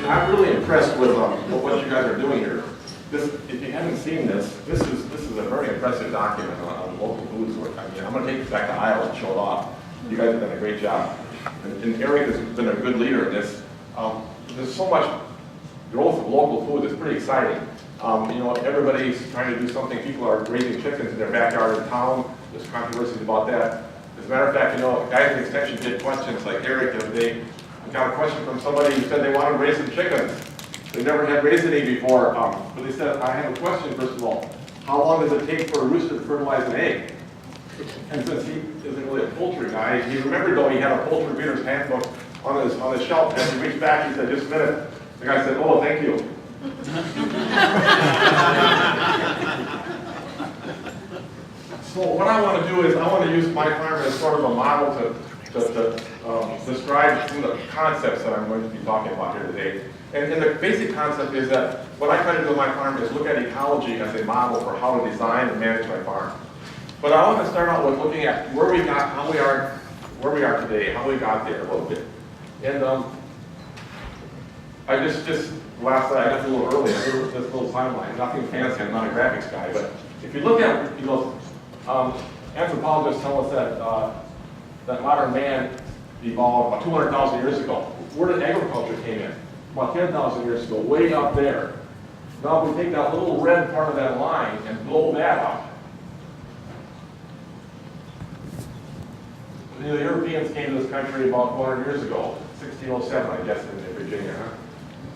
I'm really impressed with what you guys are doing here. This, if you haven't seen this, this is a very impressive document on local food source. I mean, I'm going to take this back to Iowa and show it off. You guys have done a great job. And Eric has been a good leader in this. There's so much growth of local food that's pretty exciting. You know, everybody's trying to do something. People are raising chickens in their backyard in town. There's controversies about that. As a matter of fact, you know, guys in extension get questions like Eric the other day. I got a question from somebody who said they wanted to raise some chickens. They never had raised any before, but they said, I have a question, first of all. How long does it take for a rooster to fertilize an egg? And since he isn't really a poultry guy, he remembered though he had a poultry breeder's handbook on his shelf, and he reached back and said, just a minute. The guy said, oh, thank you. So what I want to do is I want to use my farm as sort of a model to describe some of the concepts that I'm going to be talking about here today. And the basic concept is that what I try to do on my farm is look at ecology as a model for how to design and manage my farm. But I want to start out with looking at where we got, where we are today, how we got there a little bit. And I just last night, I got a little early, I did this little timeline, nothing fancy, I'm not a graphics guy, but if you look at, you know, anthropologists tell us that modern man evolved about 200,000 years ago. Where did agriculture came in? About 10,000 years ago, way up there. Now if we take that little red part of that line and blow that up, you know, the Europeans came to this country about 400 years ago, 1607, I guess, in Virginia. Huh?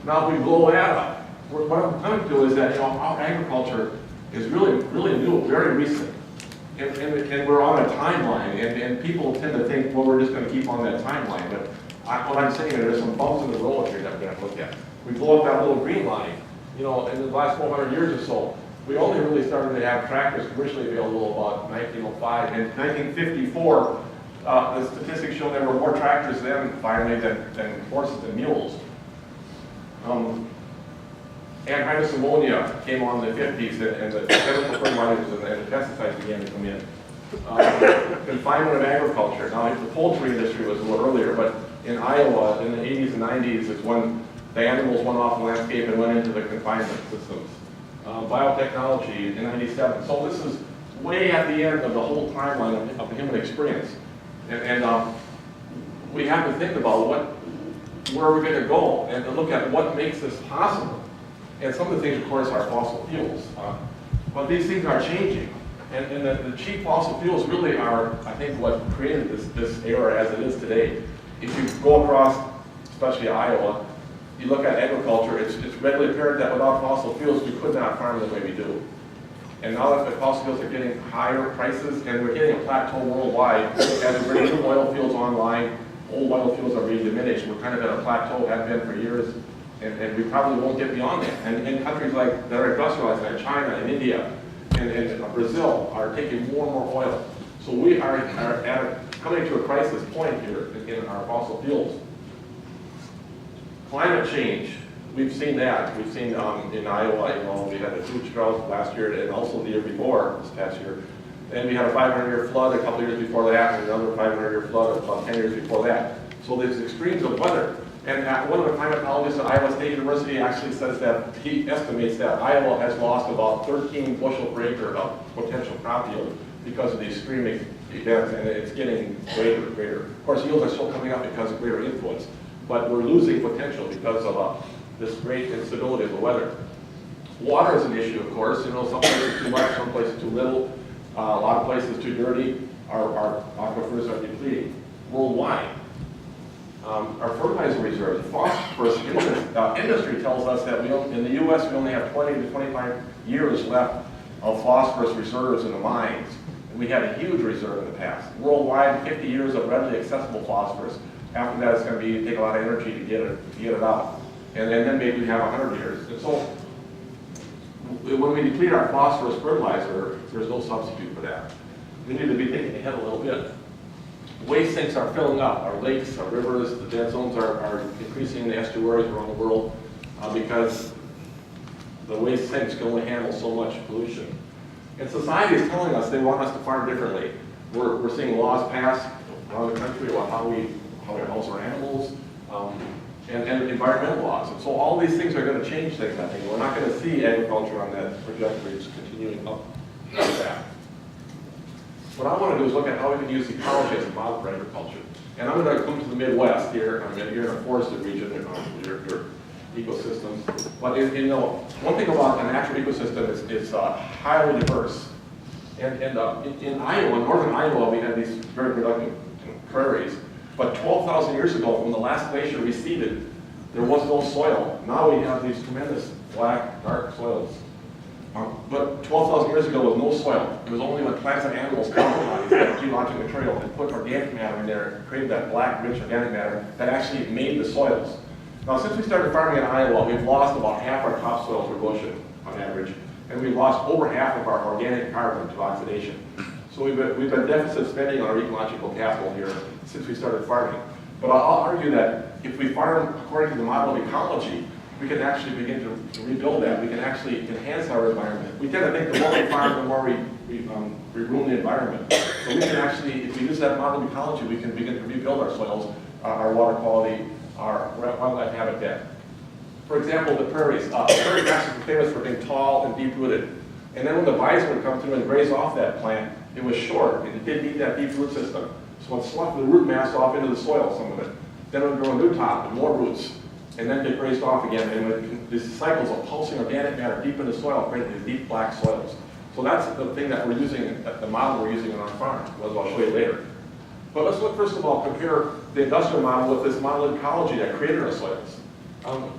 Now if we blow that up, what I'm trying to do is that, you know, our agriculture is really new, very recent. And we're on a timeline, and people tend to think, well, we're just going to keep on that timeline. But what I'm saying is there's some bumps in the road here that we're going to look at. We blow up that little green line. You know, in the last 400 years or so, we only really started to have tractors commercially available about 1905. In 1954, the statistics show there were more tractors then, finally, than horses and mules. Anhydrous ammonia came on in the 50s, and the chemical fertilizers and the pesticides began to come in. Confinement of agriculture. Now, the poultry industry was a little earlier, but in Iowa, in the 80s and 90s, is when the animals went off the landscape and went into the confinement systems. Biotechnology in 97. So this is way at the end of the whole timeline of the human experience. And we have to think about where we're going to go and to look at what makes this possible. And some of the things, of course, are fossil fuels. But these things are changing. And the cheap fossil fuels really are, I think, what created this era as it is today. If you go across, especially Iowa, you look at agriculture, it's readily apparent that without fossil fuels, we could not farm the way we do. And now that the fossil fuels are getting higher prices, and we're getting a plateau worldwide, as we bring new oil fields online, old oil fields are being diminished. We're kind of at a plateau, have been for years. And we probably won't get beyond that. And in countries like that are industrialized, like China and India and Brazil, are taking more and more oil. So we are coming to a crisis point here in our fossil fuels. Climate change, we've seen that. We've seen in Iowa, you know, we had a huge drought last year and also the year before, this past year. And we had a 500-year flood a couple years before that, and another 500-year flood about 10 years before that. So there's extremes of weather. And one of the climatologists at Iowa State University actually says that he estimates that Iowa has lost about 13 bushel per acre of potential crop yield because of these extreme events, and it's getting greater and greater. Of course, yields are still coming up because of greater influence, but we're losing potential because of this great instability of the weather. Water is an issue, of course. You know, some places too much, some places too little, a lot of places too dirty. Our aquifers are depleting worldwide. Our fertilizer reserves, phosphorus industry tells us that in the U.S. we only have 20 to 25 years left of phosphorus reserves in the mines. And we had a huge reserve in the past. Worldwide, 50 years of readily accessible phosphorus. After that, it's going to take a lot of energy to get it out. And then maybe we have 100 years. And so when we deplete our phosphorus fertilizer, there's no substitute for that. We need to be thinking ahead a little bit. Waste sinks are filling up. Our lakes, our rivers, the dead zones are increasing in the estuaries around the world because the waste sinks can only handle so much pollution. And society is telling us they want us to farm differently. We're seeing laws passed around the country about how we house our animals. and environmental laws. And so all these things are going to change things, I think. We're not going to see agriculture on that trajectory just continuing up like that. What I want to do is look at how we can use ecology as a model for agriculture. And I'm going to come to the Midwest here. I'm in a forested region, your ecosystems. But one thing about a natural ecosystem is it's highly diverse. And in Iowa, northern Iowa, we had these very productive prairies. But 12,000 years ago, when the last glacier receded, there was no soil. Now we have these tremendous black, dark soils. But 12,000 years ago, there was no soil. It was only when plants and animals colonized that geologic material and put organic matter in there, and created that black, rich organic matter that actually made the soils. Now, since we started farming in Iowa, we've lost about half our topsoil per bushel on average, and we've lost over half of our organic carbon to oxidation. So we've been deficit spending on our ecological capital here since we started farming. But I'll argue that if we farm according to the model of ecology, we can actually begin to rebuild that. We can actually enhance our environment. We tend to think the more we farm, the more we ruin the environment. But we can actually, if we use that model of ecology, we can begin to rebuild our soils, our water quality, our wildlife habitat. For example, the prairies. Prairie grasses are famous for being tall and deep-rooted. And then when the bison would come through and graze off that plant, it was short, and it didn't need that deep root system. So it sloughed the root mass off into the soil, some of it. Then it would grow a new top and more roots, and then get grazed off again. And these cycles of pulsing organic matter deep in the soil create these deep black soils. So that's the thing that we're using, the model we're using on our farm, as I'll show you later. But let's look, first of all, compare the industrial model with this model of ecology that created our soils.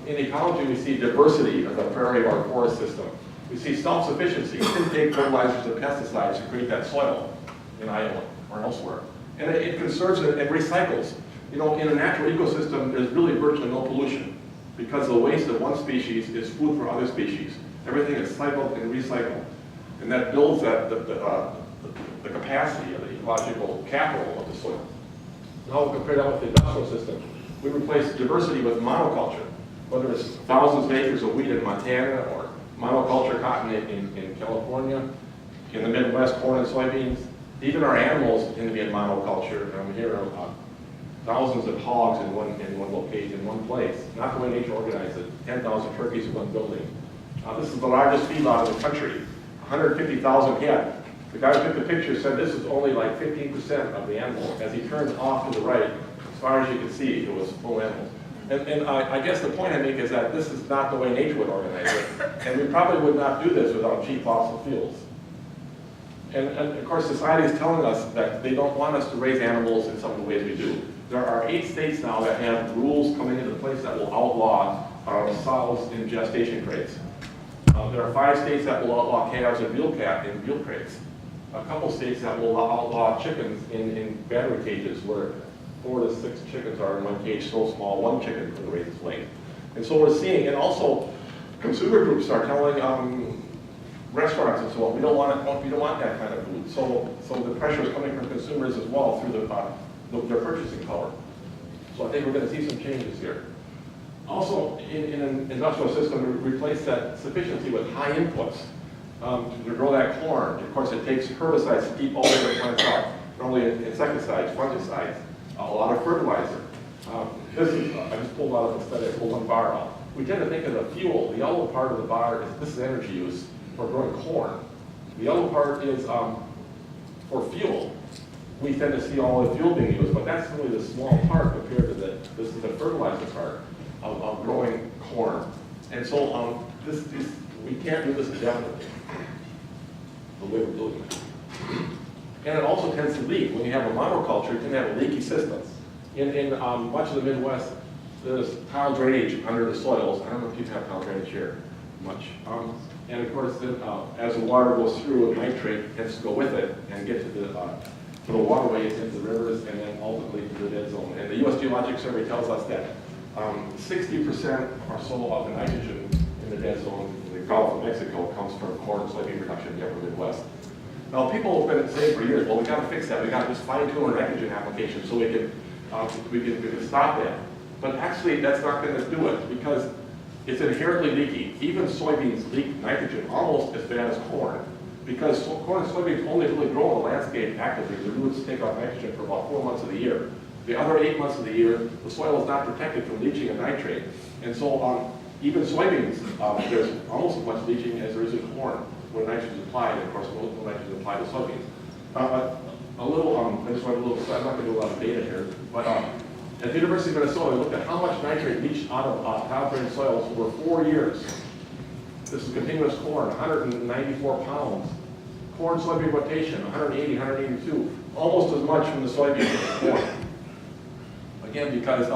In ecology, we see diversity of the prairie or forest system. We see self-sufficiency. You can take fertilizers and pesticides to create that soil in Iowa or elsewhere. And it conserves it and recycles. In a natural ecosystem, there's really virtually no pollution because the waste of one species is food for other species. Everything is cycled and recycled. And that builds the capacity of the ecological capital of the soil. Now we'll compare that with the industrial system. We replace diversity with monoculture, whether it's thousands of acres of wheat in Montana or monoculture cotton in California, in the Midwest, corn and soybeans. Even our animals tend to be in monoculture. Here are thousands of hogs in one location, in one place. Not the way nature organized it. 10,000 turkeys in one building. This is the largest feedlot in the country. 150,000 head. The guy who took the picture said this is only like 15% of the animal. As he turned off to the right, as far as you can see, it was full animals. And I guess the point I make is that this is not the way nature would organize it. And we probably would not do this without cheap fossil fuels. And of course, society is telling us that they don't want us to raise animals in some of the ways we do. There are 8 states now that have rules coming into place that will outlaw sows in gestation crates. There are 5 states that will outlaw calves and veal crates. A couple states that will outlaw chickens in battery cages where 4 to 6 chickens are in one cage so small, one chicken can raise its weight. And so we're seeing, and also consumer groups are telling restaurants and so on, we don't want that kind of food. So the pressure is coming from consumers as well through their purchasing power. So I think we're going to see some changes here. Also, in an industrial system, we replace that sufficiency with high inputs to grow that corn. Of course, it takes herbicides to keep all the plants out. Not only insecticides, fungicides, a lot of fertilizer. I just pulled out of the study, I pulled one bar out. We tend to think of the fuel. The yellow part of the bar this is energy use for growing corn. The yellow part is for fuel. We tend to see all the fuel being used, but that's really the small part compared to this is the fertilizer part of growing corn. And so we can't do this indefinitely, the way we're doing it. And it also tends to leak. When you have a monoculture, you can have leaky systems. In much of the Midwest, there's tile drainage under the soils. I don't know if you have tile drainage here much. And of course, then, as the water goes through, nitrate tends to go with it and get to the waterways, into the rivers, and then ultimately to the dead zone. And the U.S. Geologic Survey tells us that 60% or so of the nitrogen in the dead zone in the Gulf of Mexico comes from corn and soybean production in the upper Midwest. Now, people have been saying for years, well, we got to fix that. We got to just fine-tune our nitrogen application so we can stop that. But actually, that's not going to do it because it's inherently leaky. Even soybeans leak nitrogen almost as bad as corn because corn and soybeans only really grow on the landscape actively. The roots take off nitrogen for about 4 months of the year. The other 8 months of the year, the soil is not protected from leaching and nitrate. And so even soybeans, there's almost as much leaching as there is in corn when nitrogen is applied, and of course, when nitrogen is applied to soybeans. I just want a little, I'm not going to do a lot of data here, but at the University of Minnesota, we looked at how much nitrate leached out of cloud-drained soils over 4 years. This is continuous corn, 194 pounds. Corn soybean rotation, 180, 182, almost as much from the soybean as the corn. Again, because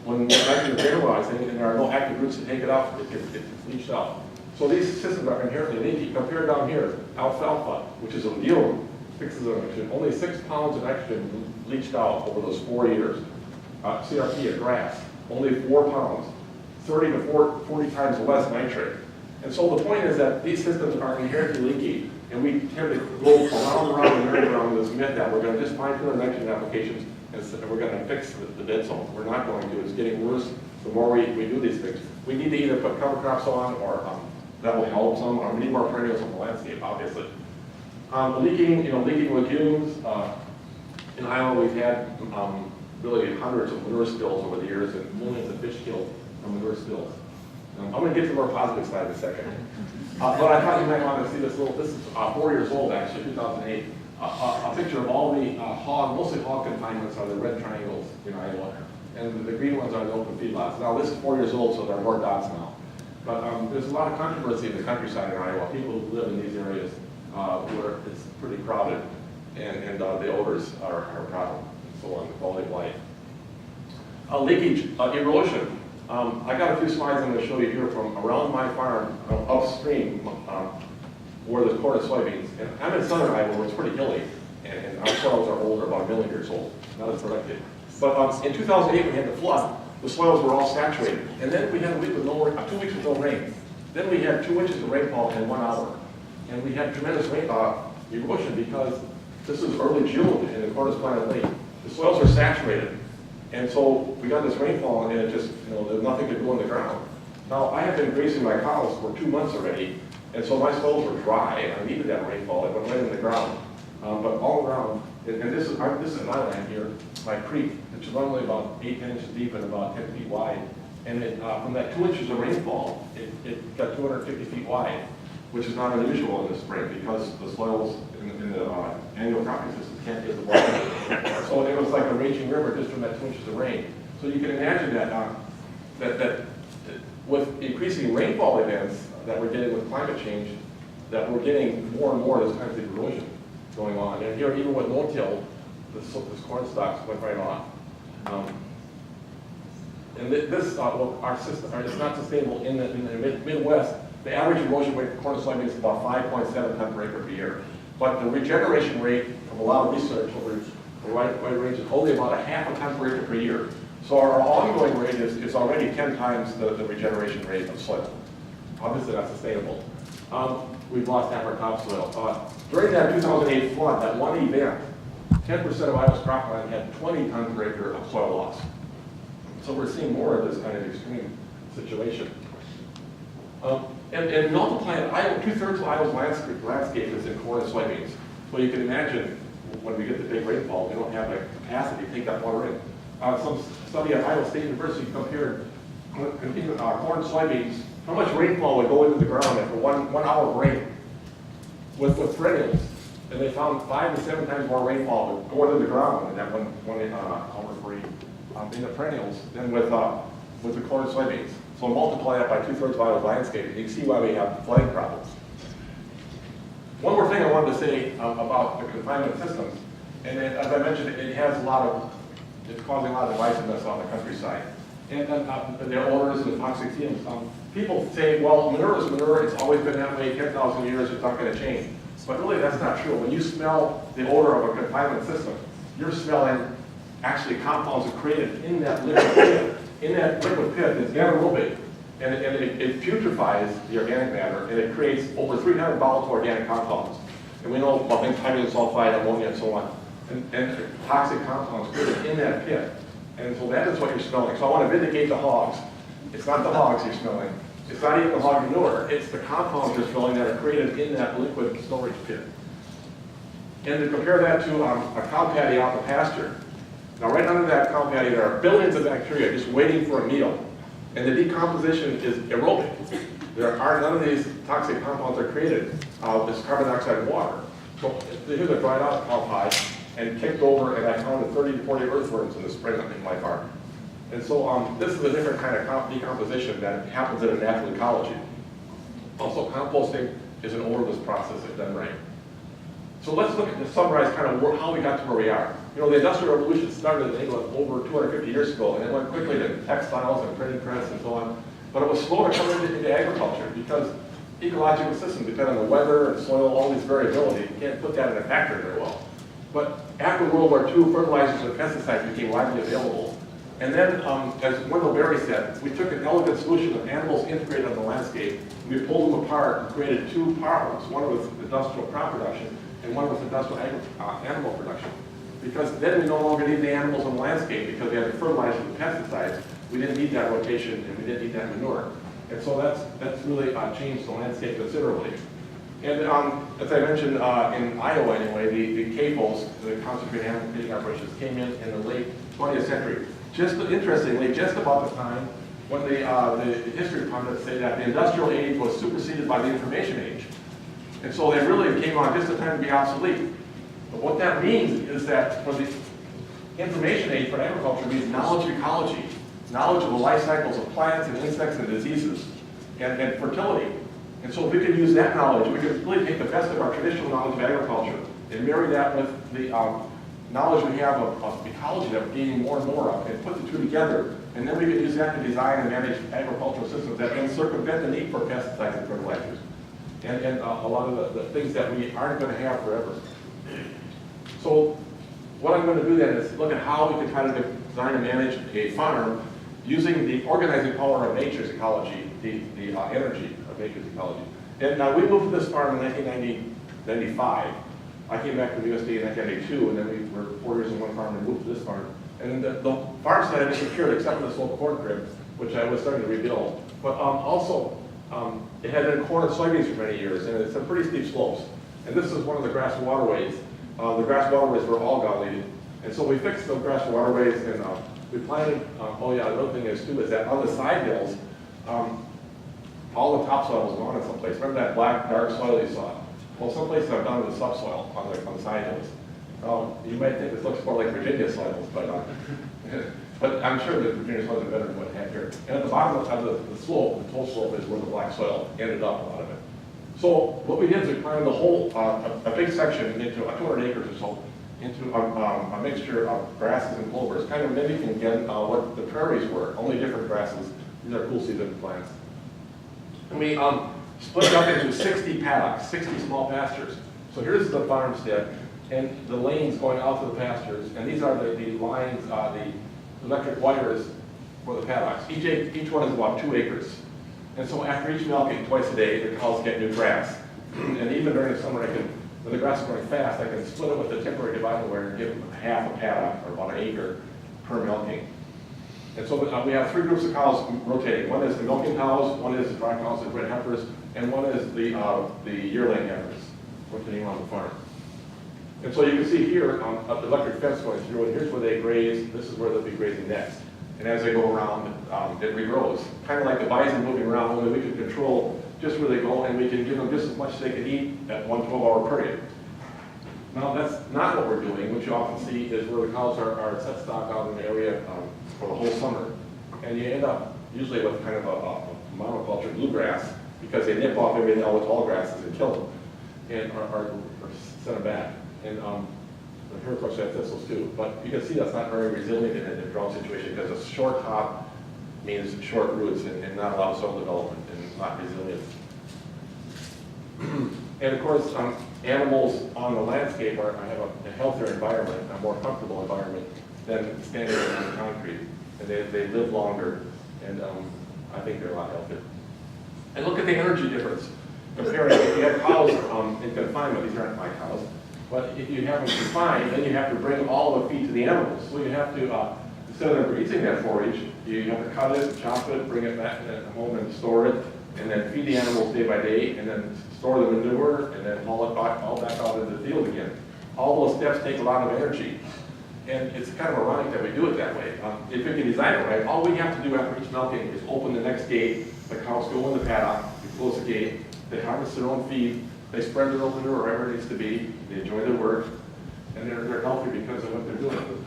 when nitrogen is vaporizing and there are no active roots to take it up, it gets leached out. So these systems are inherently leaky. Compared down here, alfalfa, which is a yield, fixes the nitrogen, only 6 pounds of nitrogen leached out over those 4 years. CRP at grass, only 4 pounds, 30 to 40 times less nitrate. And so the point is that these systems are inherently leaky, and we tend to go around and around and merry around this myth that we're going to just fine-tune our nitrogen applications and we're going to fix the dead zone. We're not going to. It's getting worse the more we do these things. We need to either put cover crops on, or that will help some, or we need more perennials on the landscape, obviously. Leaking legumes. In Iowa, we've had really hundreds of manure spills over the years and millions of fish killed from manure spills. I'm going to get to the more positive side in a second. But I thought you might want to see this is 4 years old actually, 2008. A picture of all the mostly hog confinements are the red triangles in Iowa. And the green ones are the open feedlots. Now this is 4 years old, so there are more dots now. But there's a lot of controversy in the countryside in Iowa. People who live in these areas where it's pretty crowded and the odors are a problem, and so on, the quality of life. Leakage, erosion. I got a few slides I'm going to show you here from around my farm, upstream, where there's corn and soybeans. And I'm in southern Iowa, where it's pretty hilly, and our soils are older, about 1 million years old, not as productive. But in 2008, we had the flood. The soils were all saturated. And then we had a week with 2 weeks with no rain. Then we had 2 inches of rainfall in 1 hour. And we had tremendous erosion because this is early June, and the corn is planted late. The soils are saturated. And so we got this rainfall, and it just, there's nothing to go in the ground. Now, I have been grazing my cows for 2 months already, and so my soils were dry, and I needed that rainfall. It went right in the ground. But all around, and this is my land here, my creek, which is only about 8 to 10 inches deep and about 10 feet wide. And from that 2 inches of rainfall, it got 250 feet wide, which is not unusual in the spring because the soils in the annual cropping system can't get the water. So it was like a raging river just from that 2 inches of rain. So you can imagine that with increasing rainfall events that we're getting with climate change, that we're getting more and more of this kind of erosion going on. And here, even with no-till, this corn stalks went right off. And our system is not sustainable in the Midwest. The average erosion rate for corn and soybeans is about 5.7 tons per acre per year. But the regeneration rate from a lot of research over a wide range is only about 0.5 ton per acre per year. So our ongoing rate is already 10 times the regeneration rate of soil. Obviously not sustainable. We've lost half our topsoil. During that 2008 flood, that one event, 10% of Iowa's cropland had 20 tons per acre of soil loss. So we're seeing more of this kind of extreme situation. And multiply it, 2/3 of Iowa's landscape is in corn and soybeans. So you can imagine when we get the big rainfall, we don't have the capacity to take that water in. Some study at Iowa State University compared corn and soybeans, how much rainfall would go into the ground after one hour of rain with perennials. And they found 5 to 7 times more rainfall would go into the ground in that one hour of rain in the perennials than with the corn and soybeans. So multiply that by 2/3 of Iowa's landscape, and you can see why we have flooding problems. One more thing I wanted to say about the confinement systems, and as I mentioned, it's causing a lot of divisiveness on the countryside. And their odors and the toxic fumes. People say, well, manure is manure, it's always been that way, 10,000 years, it's not going to change. But really, that's not true. When you smell the odor of a confinement system, you're smelling actually compounds that are created in that liquid pit. In that liquid pit, it's anaerobic, and it putrefies the organic matter, and it creates over 300 volatile organic compounds. And we know about things, hydrogen sulfide, ammonia, and so on, and toxic compounds created in that pit. And so that is what you're smelling. So I want to vindicate the hogs. It's not the hogs you're smelling. It's not even the hog manure. It's the compounds you're smelling that are created in that liquid storage pit. And to compare that to a cow patty out in the pasture, Now right under that cow patty there are billions of bacteria just waiting for a meal. And the decomposition is aerobic. None of these toxic compounds are created. This carbon dioxide and water. So here's a dried out cow pie and kicked over, and I found 30 to 40 earthworms in the spring in my farm. And so this is a different kind of decomposition that happens in a natural ecology. Also, composting is an odorless process if done right. So let's look at, to summarize kind of how we got to where we are. You know, the Industrial Revolution started in England over 250 years ago, and it went quickly to textiles and printing press and so on. But it was slow to come into agriculture because ecological systems depend on the weather and soil, all these variability. You can't put that in a factory very well. But after World War II, fertilizers and pesticides became widely available. And then, as Wendell Berry said, we took an elegant solution of animals integrated on the landscape, and we pulled them apart and created two problems. One was industrial crop production, and one was industrial animal production. Because then we no longer need the animals on the landscape because we had the fertilizers and pesticides. We didn't need that rotation, and we didn't need that manure. And so that's really changed the landscape considerably. And as I mentioned, in Iowa anyway, the CAFOs, the concentrated animal feeding operations, came in the late 20th century. Just interestingly, just about the time when the history pundits say that the industrial age was superseded by the information age. And so they really came on just in time to be obsolete. But what that means is that for the information age for agriculture means knowledge of ecology, knowledge of the life cycles of plants and insects and diseases, and fertility. And so if we could use that knowledge, we could really take the best of our traditional knowledge of agriculture and marry that with the knowledge we have of ecology that we're gaining more and more of, and put the two together. And then we could use that to design and manage agricultural systems that can circumvent the need for pesticides and fertilizers. And a lot of the things that we aren't going to have forever. So what I'm going to do then is look at how we can try to design and manage a farm using the organizing power of nature's ecology, the energy of nature's ecology. And we moved to this farm in 1995. I came back to the USDA in 1992, and then we were 4 years in one farm and moved to this farm. And the farm site had disappeared except for this little corn crib, which I was starting to rebuild. But also, it had been corn and soybeans for many years, and it's some pretty steep slopes. And this is one of the grass waterways. The grass waterways were all gullied. And so we fixed the grass waterways, and we planted, another thing is too, is that on the side hills, all the topsoil was gone in some place. Remember that black, dark soil you saw? Well, some places I've done with the subsoil on the side hills. You might think this looks more like Virginia soils, but I'm sure that Virginia soils are better than what I have here. And at the bottom of the slope, the toe slope is where the black soil ended up, a lot of it. So what we did is we planted the whole, a big section into 200 acres or so, into a mixture of grasses and clovers, kind of mimicking again what the prairies were, only different grasses. These are cool season plants. And we split it up into 60 paddocks, 60 small pastures. So here's the farmstead, and the lanes going out to the pastures, and these are the lines, the electric wires for the paddocks. Each one is about 2 acres. And so after each milking, twice a day, the cows get new grass. And even during the summer, when the grass is growing fast, I can split it with a temporary divider wire and give them half a paddock, or about an acre, per milking. And so we have 3 groups of cows rotating. One is the milking cows, one is the dry cows, the red heifers, and one is the yearling heifers rotating on the farm. And so you can see here the electric fence going through, and here's where they graze. This is where they'll be grazing next. And as they go around, it regrows. Kind of like the bison moving around, only we can control just where they go, and we can give them just as much as they can eat at one 12-hour period. Now, that's not what we're doing. What you often see is where the cows are set stock out in the area for the whole summer. And you end up usually with kind of a monoculture bluegrass, because they nip off everything, all the tall grasses, and kill them, and or send them back. And here, of course, we have thistles too. But you can see that's not very resilient in a drought situation, because a short top means short roots and not a lot of soil development and not resilient. And of course, animals on the landscape have a healthier environment, a more comfortable environment than standing on the concrete. And they live longer, and I think they're a lot healthier. And look at the energy difference. Comparing, if you have cows in confinement, these aren't my cows, but if you have them confined, then you have to bring all the feed to the animals. So you have to, instead of them eating that forage, you have to cut it, chop it, bring it back home and store it, and then feed the animals day by day, and then store the manure, and then haul it back, all back out into the field again. All those steps take a lot of energy. And it's kind of ironic that we do it that way. If we can design it right, all we have to do after each milking is open the next gate, the cows go in the paddock, we close the gate, they harvest their own feed, they spread their own manure wherever it needs to be, they enjoy their work, and they're healthy because of what they're doing.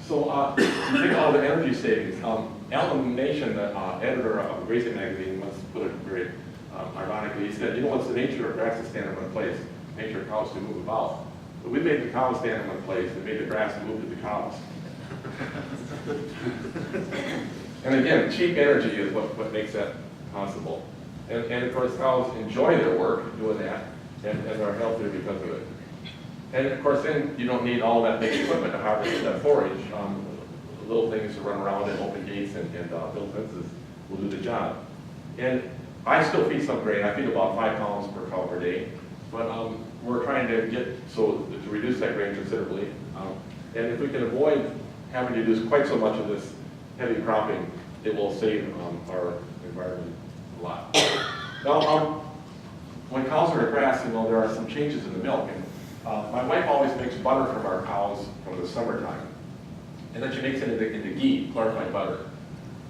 So you think all the energy savings. Alan Nation, the editor of Grazing Magazine, once put it very ironically. He said, you know what's the nature of grass to stand in one place? Nature of cows to move about. But we made the cows stand in one place and made the grass move to the cows. And again, cheap energy is what makes that possible. And of course, cows enjoy their work doing that and are healthier because of it. And of course, then you don't need all that big equipment to harvest that forage. Little things to run around and open gates and build fences will do the job. And I still feed some grain. I feed about 5 pounds per cow per day. But we're trying to get to reduce that grain considerably. And if we can avoid having to do quite so much of this heavy cropping, it will save our environment a lot. Now, when cows are at grass, you know, there are some changes in the milk. And my wife always makes butter from our cows from the summertime. And then she makes it into ghee, clarified butter.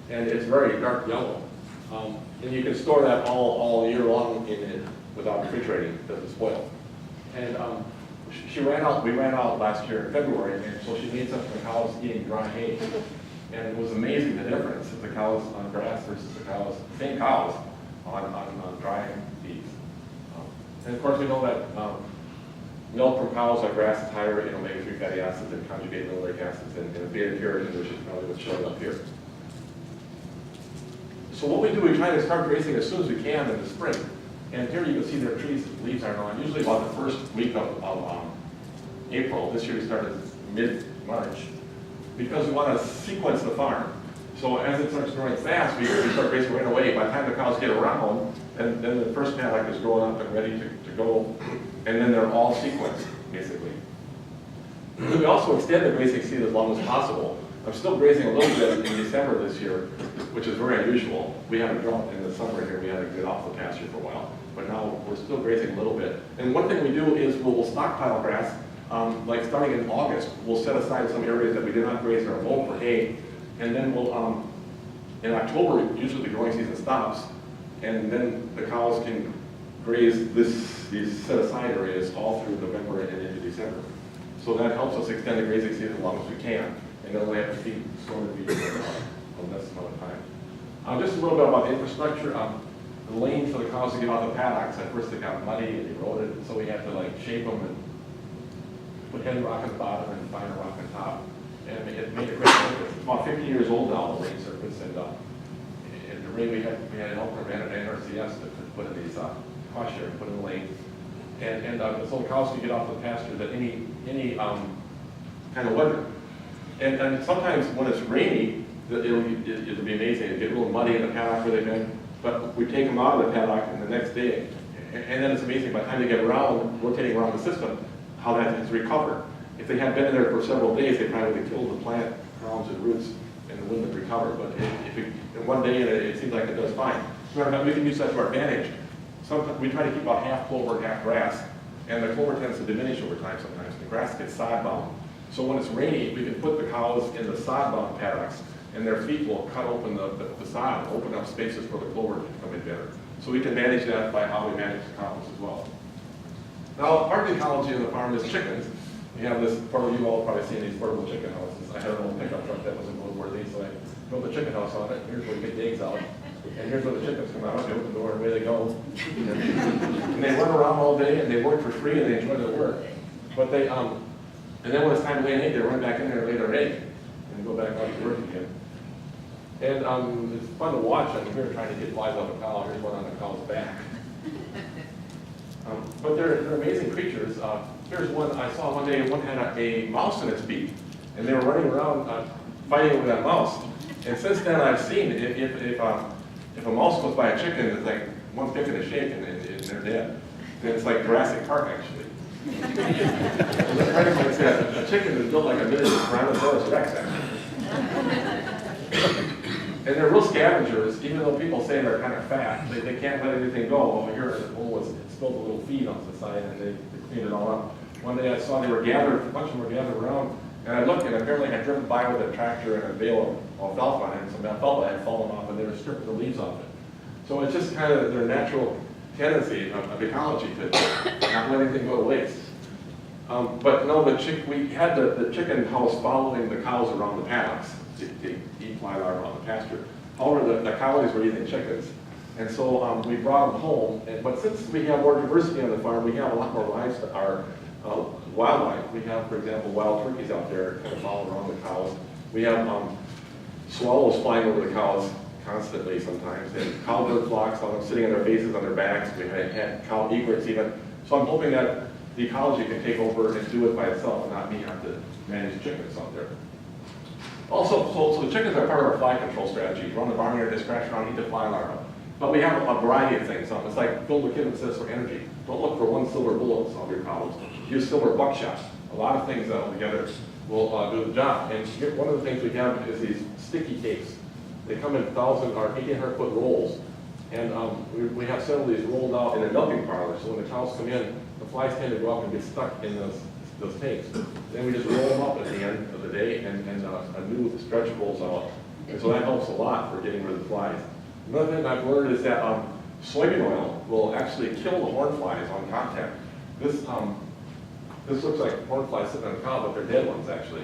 And it's very dark yellow. And you can store that all year long in it without refrigerating, it doesn't spoil. And we ran out last year in February, and so she made some for the cows eating dry hay. And it was amazing the difference of the cows on grass versus the cows, same cows, on dry feeds. And of course we know that milk from cows on grass is higher in omega-3 fatty acids and conjugated linoleic acids and beta-carotene, which is probably what's showing up here. So what we do, we try to start grazing as soon as we can in the spring. And here you can see their trees, leaves aren't on. Usually about the first week of April. This year we started mid-March because we want to sequence the farm. So as it starts growing fast, we start grazing right away. By the time the cows get around, and then the first paddock is growing up and ready to go. And then they're all sequenced, basically. We also extend the grazing season as long as possible. I'm still grazing a little bit in December this year, which is very unusual. We had a drought in the summer here. We had to get off the pasture for a while. But now we're still grazing a little bit. And one thing we do is we'll stockpile grass. Like starting in August, we'll set aside some areas that we did not graze or mow for hay. And then we'll, in October, usually the growing season stops. And then the cows can graze these set-aside areas all through November and into December. So that helps us extend the grazing season as long as we can, and then we have to feed storm feed for a less amount of time. Just a little bit about the infrastructure. The lanes for the cows to get out of the paddocks, at first they got muddy and eroded, so we had to like shape them and put head rock on the bottom and finer rock on top. And it made a great surface. It's about 50 years old now, the lane surface, and in the ring we had help from NRCS to put in these cost share and put in the lanes. And so the cows can get off the pasture at any kind of weather. And sometimes when it's rainy, it'll be amazing. It'll get a little muddy in the paddock where they've been, but we take them out of the paddock and the next day, and then it's amazing by the time they get around, rotating around the system, how that has recovered. If they had been in there for several days, they probably would have killed the plant crowns and roots and it wouldn't have recovered. But if in one day it seems like it does fine. Remember, we can use that to our advantage. Sometimes we try to keep about half clover, half grass, and the clover tends to diminish over time sometimes. The grass gets sod-bound. So when it's rainy, we can put the cows in the sod-bound paddocks, and their feet will cut open the sod, open up spaces for the clover to come in better. So we can manage that by how we manage the cows as well. Now, part of the ecology of the farm is chickens. We have this, part of you all have probably seen these portable chicken houses. I had an old pickup truck that wasn't roadworthy, so I built a chicken house on it. Here's where you get the eggs out. And here's where the chickens come out, they open the door and away they go. And they run around all day and they work for free and they enjoy their work. But they, and then when it's time to lay an egg, they run back in there and lay their egg and go back out to work again. And it's fun to watch. I'm here trying to get flies off a cow. Here's one on the cow's back. But they're amazing creatures. Here's one I saw one day. One had a mouse in its beak, and they were running around fighting over that mouse. And since then, I've seen if a mouse goes by a chicken, it's like one picking a shake and they're dead. And it's like Jurassic Park, actually. A chicken is built like a miniature Tyrannosaurus Rex, actually. And they're real scavengers, even though people say they're kind of fat. They can't let anything go. Over here, it spilled a little feed on the side, and they cleaned it all up. One day I saw they were gathered, a bunch of them were gathered around And I looked, and apparently I had driven by with a tractor and a bale of alfalfa, and some alfalfa had fallen off, and they were stripping the leaves off it. So it's just kind of their natural tendency of ecology to not let anything go to waste. But no, we had the chicken house following the cows around the paddocks to eat fly larvae on the pasture. However, the cows were eating chickens. And so we brought them home, but since we have more diversity on the farm, we have a lot more wildlife. We have, for example, wild turkeys out there kind of following around the cows. We have swallows flying over the cows constantly sometimes, and cowbird flocks sitting on their faces, on their backs. We had cow egrets even. So I'm hoping that the ecology can take over and do it by itself and not me have to manage chickens out there. Also, so the chickens are part of our fly control strategy. Run the barnyard, they scratch around, eat the fly larvae. But we have a variety of things. It's like Bill McKibben says for energy. Don't look for one silver bullet to solve your problems. Use silver buckshot. A lot of things that together will do the job. And here, one of the things we have is these sticky tapes. They come in 1,000 or 1,800 foot rolls. And we have several of these rolled out in a milking parlor. So when the cows come in, the flies tend to go up and get stuck in those tapes. Then we just roll them up at the end of the day, and a new stretch rolls out. And so that helps a lot for getting rid of the flies. Another thing I've learned is that soybean oil will actually kill the horn flies on contact. This looks like horn flies sitting on a cow, but they're dead ones actually.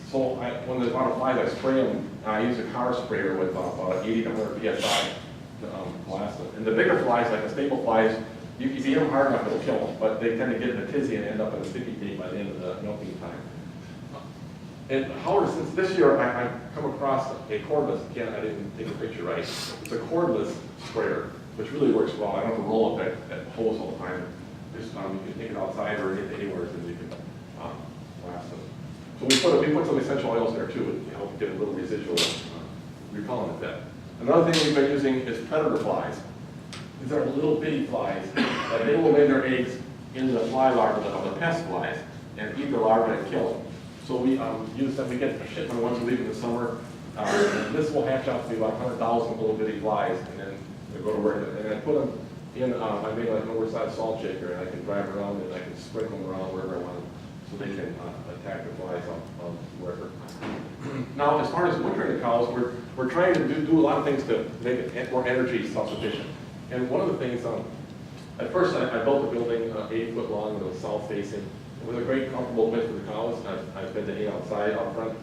So when there's a lot of flies, I spray them. I use a car sprayer with about 80 to 100 psi to blast them. And the bigger flies, like the staple flies, if you hit them hard enough, it'll kill them. But they tend to get in a tizzy and end up in a sticky tape by the end of the milking time. And however, since this year I've come across a cordless, again, I didn't take a picture right, it's a cordless sprayer, which really works well. I don't have to roll up that hose all the time. Just you can take it outside or anywhere and you can blast them. So we put some essential oils there too to help get a little residual repellent effect. Another thing we've been using is predator flies. These are little bitty flies that they will lay their eggs in the fly larvae of the pest flies and eat the larvae and kill them. So we use them. We get a shipment once a week in the summer. And this will hatch out to be about 100,000 little bitty flies, and then they go to work. And I put them in. I made like an oversized salt shaker, and I can drive around and I can sprinkle them around wherever I want them, so they can attack the flies on wherever. Now, as far as wintering the cows, we're trying to do a lot of things to make it more energy self-sufficient. And one of the things, at first I built a building 8 foot long and it was south facing. It was a great, comfortable place for the cows. I've been to hay outside, out front.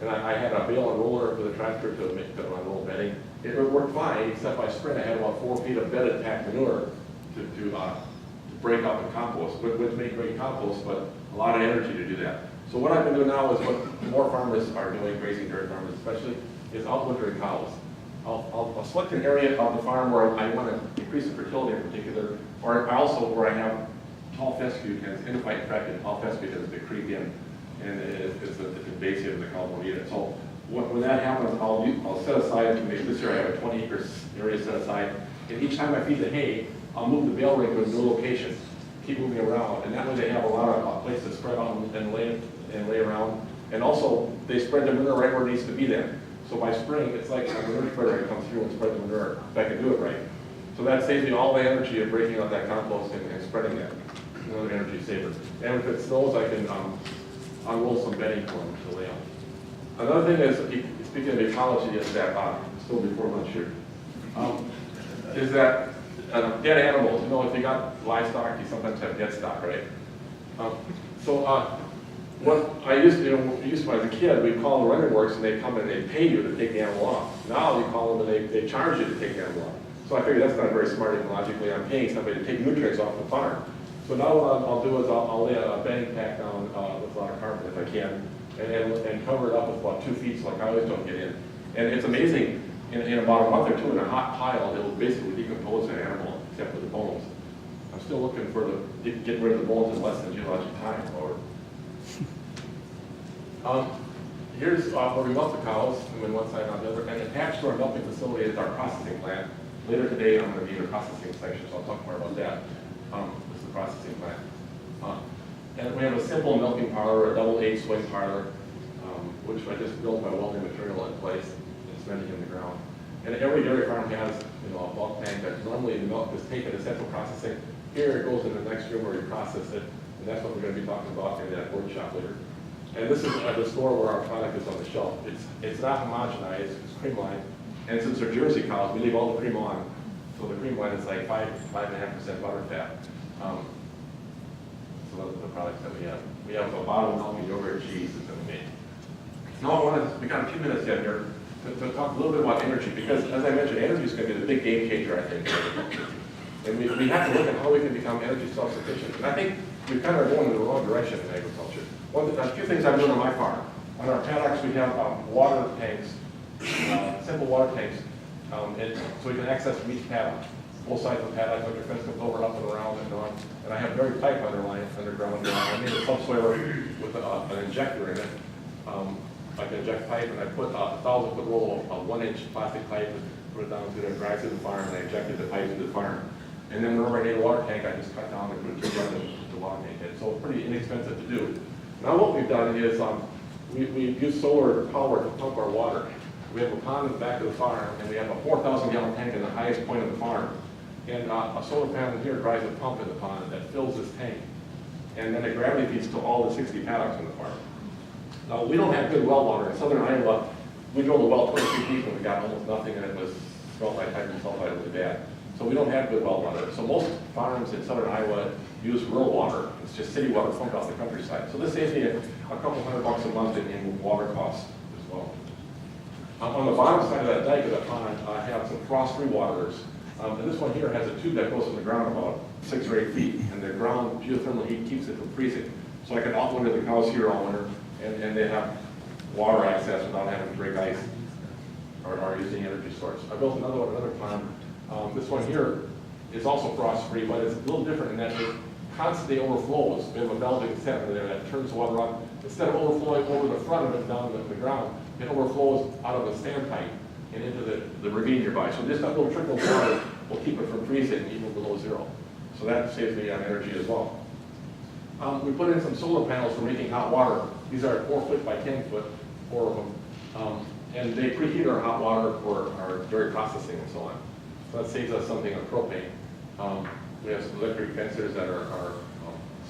And I had a bale and roller for the tractor to make the roll bedding. It worked fine, except by spring I had about 4 feet of bedded packed manure to break up and compost, which made great compost, but a lot of energy to do that. So what I've been doing now is what more farmers are doing, grazing dairy farmers especially, is outwintering cows. I'll select an area of the farm where I want to increase the fertility in particular, or also where I have tall fescue tends, endophyte infected tall fescue tends to creep in, and it's invasive and the cows won't eat it. So when that happens, I'll set aside, this year I have a 20-acre area set aside, and each time I feed the hay, I'll move the bale ring to a new location, keep moving around, and that way they have a lot of places to spread out and lay around, and also they spread the manure right where it needs to be then. So by spring, it's like a manure spreader can come through and spread the manure, if I can do it right. So that saves me all the energy of breaking up that compost and spreading that. Another energy saver. And if it snows, I can unroll some bedding for them to lay on. Another thing is, speaking of ecology, is that, still before lunch here, is that dead animals, if you got livestock, you sometimes have dead stock, right? What I used to, when I was a kid, we'd call the running works and they'd come and they'd pay you to take the animal off. Now we call them and they charge you to take the animal off. So I figured that's not very smart ecologically. I'm paying somebody to take nutrients off the farm. So now what I'll do is I'll lay a bedding pack down with a lot of carpet if I can, and cover it up with about 2 feet so the cows don't get in. And it's amazing, in about a month or two in a hot pile, it'll basically decompose an animal except for the bones. I'm still looking for getting rid of the bones in less than geologic time. Here's where we milk the cows, and one side on the other. And attached to our milking facility is our processing plant. Later today, I'm going to be in a processing section, so I'll talk more about that. This is the processing plant. And we have a simple milking parlor, a double 8 swing parlor, which I just built by welding material in place and cementing in the ground. And every dairy farm has, a bulk tank that normally the milk is taken to central processing. Here it goes in the next room where we process it. And that's what we're going to be talking about in that workshop later. And this is the store where our product is on the shelf. It's not homogenized, it's creamline. And since they're Jersey cows, we leave all the cream on. So the cream line is like 5.5% butter fat. So those are the products that we have. We have a bottle of milk and yogurt cheese that's going to be made. Now we got a few minutes yet here to talk a little bit about energy, because as I mentioned, energy is going to be the big game changer, I think. And we have to look at how we can become energy self-sufficient. And I think we've kind of going in the wrong direction in agriculture. A few things I've done on my farm. On our paddocks, we have water tanks, simple water tanks, so we can access from each paddock. Both sides of the paddock, like your fence goes over, up and around and on. And I have buried pipe underground. I made a subsoiler with an injector in it. I can inject pipe, and I put a 1,000-foot roll of 1-inch plastic pipe and put it down through there, drive through the farm, and I injected the pipe into the farm. And then whenever I need a water tank, I just cut down and put it together and put the water tank in. So it's pretty inexpensive to do. Now what we've done is we've used solar power to pump our water. We have a pond in the back of the farm, and we have a 4,000-gallon tank in the highest point of the farm. And a solar panel here drives a pump in the pond that fills this tank. And then it gravity feeds to all the 60 paddocks in the farm. Now, we don't have good well water. In southern Iowa, we drilled a well 23 feet and we got almost nothing, and it was smelled like hydrogen sulfide really bad. So we don't have good well water. So most farms in southern Iowa use rural water. It's just city water pumped off the countryside. So this saves me a couple $100 a month in water costs as well. On the bottom side of that dike of the pond, I have some frost-free waterers. And this one here has a tube that goes in the ground about 6 or 8 feet, and the ground geothermal heat keeps it from freezing. So I can outwinter the cows here all winter, and they have water access without having to break ice or using energy source. I built another one, another pond. This one here is also frost-free, but it's a little different in that it constantly overflows. We have a valving center there that turns the water on. Instead of overflowing over the front of it down the ground, it overflows out of the standpipe and into the ravine nearby. So just that little trickle of water will keep it from freezing even below zero. So that saves me on energy as well. We put in some solar panels for making hot water. These are 4 foot by 10 foot, 4 of them. And they preheat our hot water for our dairy processing and so on. So that saves us something on propane. We have some electric fencers that are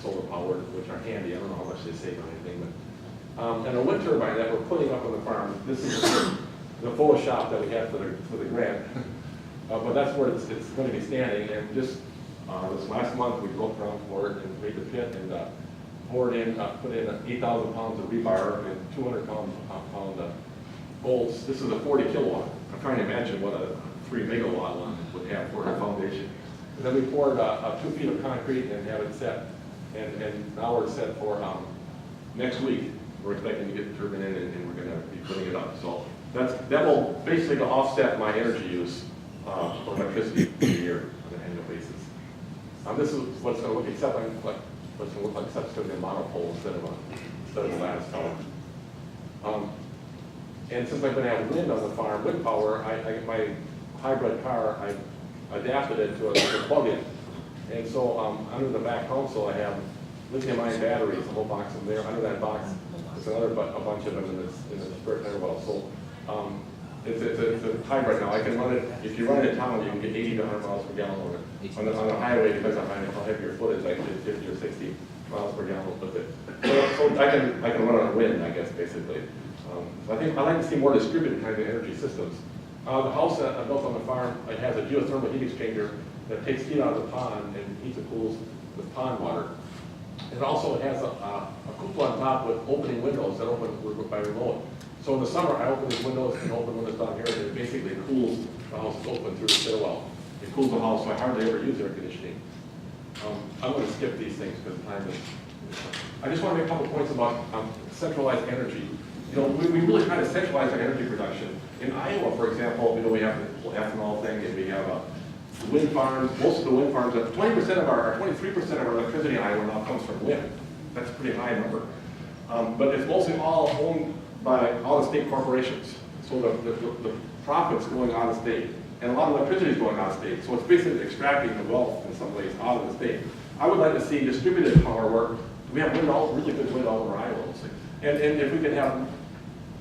solar powered, which are handy. I don't know how much they save on anything, but and a wind turbine that we're putting up on the farm. This is the Photoshop that we had for the grant, but that's where it's going to be standing. And just this last month, we broke ground for it and made the pit and put in 8,000 pounds of rebar and 200 pound bolts. This is a 40 kilowatt. I'm trying to imagine what a 3 megawatt one would have for a foundation. And then we poured 2 feet of concrete and have it set. And now we're set for next week. We're expecting to get the turbine in, and we're going to be putting it up. So that will basically offset my energy use for electricity for a year on an annual basis. This is what's going to look except like what's going to look like, except it's going to be a monopole instead of a lattice tower. And since I'm going to have wind on the farm, wind power, my hybrid car, I adapted it to a plug-in. And so under the back console, I have lithium-ion batteries, a whole box of them there. Under that box, there's a bunch of them in the spare tire well. So it's a hybrid now. I can run it, if you run it in town, you can get 80 to 100 miles per gallon on it. On the highway, depends on how heavy your foot is, I can get 50 or 60 miles per gallon with it. So I can run on wind, I guess, basically. So I think I like to see more distributed kind of energy systems. The house that I built on the farm, it has a geothermal heat exchanger that takes heat out of the pond and heats and cools with pond water. It also has a cupola on top with opening windows that open by remote. So in the summer, I open these windows and open windows down here, and it basically cools the house open through the stairwell. It cools the house, so I hardly ever use air conditioning. I'm going to skip these things because time is. I just want to make a couple points about centralized energy. You know, we really try to centralize our energy production. In Iowa, for example, we have the ethanol thing, and we have wind farms. Most of the wind farms, 20% of our, 23% of our electricity in Iowa now comes from wind. That's a pretty high number. But it's mostly all owned by out-of-state corporations. So the profits going out of state, and a lot of electricity is going out of state. So it's basically extracting the wealth in some ways out of the state. I would like to see distributed power work. We have wind, really good wind all over Iowa. And if we could have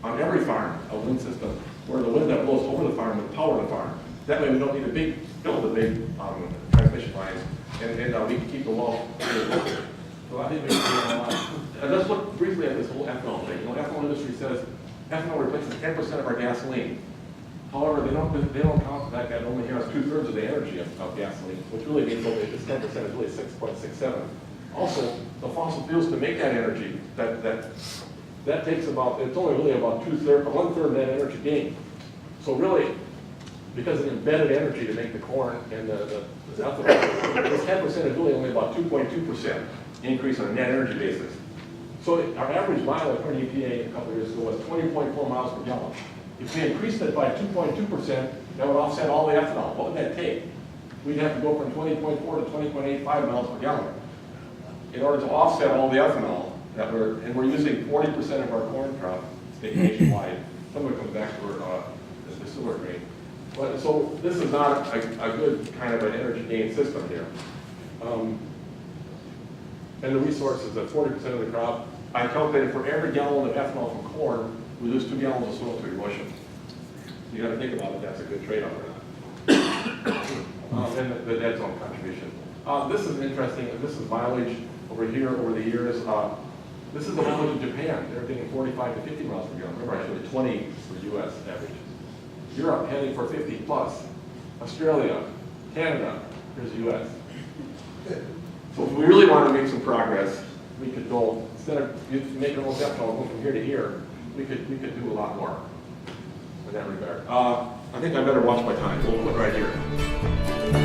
on every farm a wind system where the wind that blows over the farm would power the farm. That way we don't need build the big transmission lines, and we can keep the wealth local. So I think we can do a lot. And let's look briefly at this whole ethanol thing. You know, ethanol industry says ethanol replaces 10% of our gasoline. However, they don't count the fact that it only has 2/3 of the energy of gasoline, which really means only this 10% is really 6.67. Also, the fossil fuels to make that energy, that takes about, it's only really about 1/3 of that energy gain. So really, because of embedded energy to make the corn and the ethanol, this 10% is really only about 2.2% increase on a net energy basis. So our average mile, according to EPA a couple of years ago, was 20.4 miles per gallon. If we increased it by 2.2%, that would offset all the ethanol. What would that take? We'd have to go from 20.4 to 20.85 miles per gallon in order to offset all the ethanol that we're using 40% of our corn crop nationwide. Some of it comes back for the distiller grain. But so this is not a good kind of an energy gain system here. And the resources at 40% of the crop, I calculated for every gallon of ethanol from corn, we lose 2 gallons of soil to erosion. You got to think about if that's a good trade-off or not. And the dead zone contribution. This is interesting. This is mileage over here over the years. This is the mileage in Japan. They're getting 45 to 50 miles per gallon. Remember, actually 20 for U.S. average. Europe heading for 50 plus. Australia, Canada, here's the U.S. So if we really want to make some progress, we could go, instead of making almost ethanol go from here to here, we could do a lot more in that regard. I think I better watch my time. We'll put right here.